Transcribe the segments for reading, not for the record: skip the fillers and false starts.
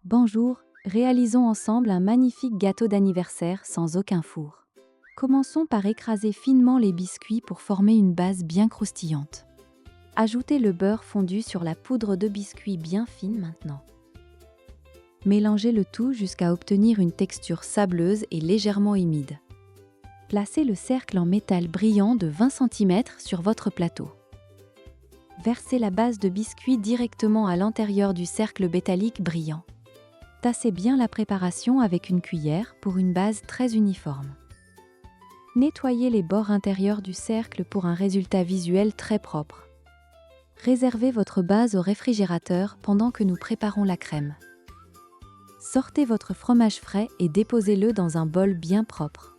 Bonjour, réalisons ensemble un magnifique gâteau d'anniversaire sans aucun four. Commençons par écraser finement les biscuits pour former une base bien croustillante. Ajoutez le beurre fondu sur la poudre de biscuits bien fine maintenant. Mélangez le tout jusqu'à obtenir une texture sableuse et légèrement humide. Placez le cercle en métal brillant de 20 cm sur votre plateau. Versez la base de biscuits directement à l'intérieur du cercle métallique brillant. Tassez bien la préparation avec une cuillère pour une base très uniforme. Nettoyez les bords intérieurs du cercle pour un résultat visuel très propre. Réservez votre base au réfrigérateur pendant que nous préparons la crème. Sortez votre fromage frais et déposez-le dans un bol bien propre.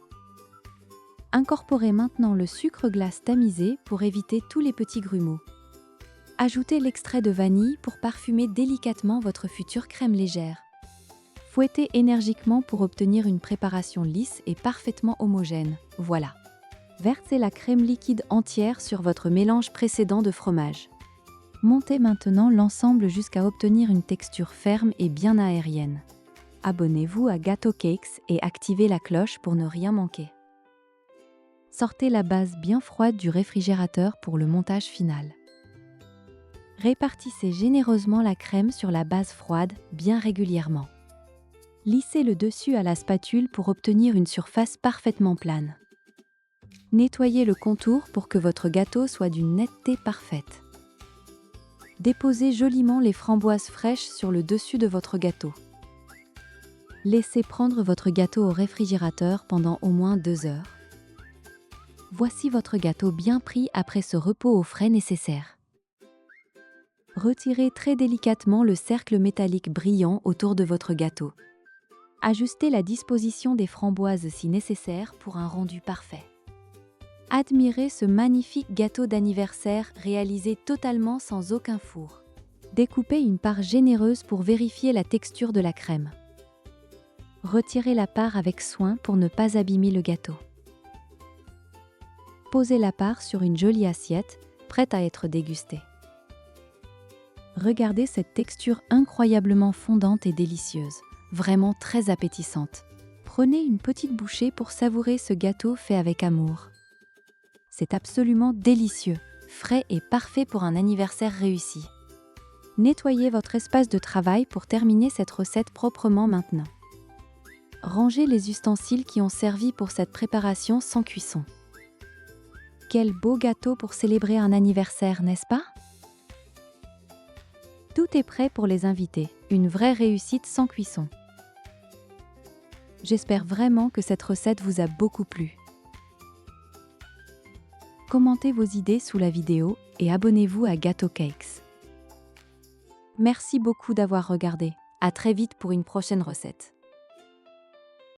Incorporez maintenant le sucre glace tamisé pour éviter tous les petits grumeaux. Ajoutez l'extrait de vanille pour parfumer délicatement votre future crème légère. Fouettez énergiquement pour obtenir une préparation lisse et parfaitement homogène. Voilà. Versez la crème liquide entière sur votre mélange précédent de fromage. Montez maintenant l'ensemble jusqu'à obtenir une texture ferme et bien aérienne. Abonnez-vous à Gâteau Cakes et activez la cloche pour ne rien manquer. Sortez la base bien froide du réfrigérateur pour le montage final. Répartissez généreusement la crème sur la base froide bien régulièrement. Lissez le dessus à la spatule pour obtenir une surface parfaitement plane. Nettoyez le contour pour que votre gâteau soit d'une netteté parfaite. Déposez joliment les framboises fraîches sur le dessus de votre gâteau. Laissez prendre votre gâteau au réfrigérateur pendant au moins 2 heures. Voici votre gâteau bien pris après ce repos au frais nécessaire. Retirez très délicatement le cercle métallique brillant autour de votre gâteau. Ajustez la disposition des framboises si nécessaire pour un rendu parfait. Admirez ce magnifique gâteau d'anniversaire réalisé totalement sans aucun four. Découpez une part généreuse pour vérifier la texture de la crème. Retirez la part avec soin pour ne pas abîmer le gâteau. Posez la part sur une jolie assiette, prête à être dégustée. Regardez cette texture incroyablement fondante et délicieuse. Vraiment très appétissante. Prenez une petite bouchée pour savourer ce gâteau fait avec amour. C'est absolument délicieux, frais et parfait pour un anniversaire réussi. Nettoyez votre espace de travail pour terminer cette recette proprement maintenant. Rangez les ustensiles qui ont servi pour cette préparation sans cuisson. Quel beau gâteau pour célébrer un anniversaire, n'est-ce pas? Tout est prêt pour les invités, une vraie réussite sans cuisson. J'espère vraiment que cette recette vous a beaucoup plu. Commentez vos idées sous la vidéo et abonnez-vous à Gâteau Cakes. Merci beaucoup d'avoir regardé. À très vite pour une prochaine recette.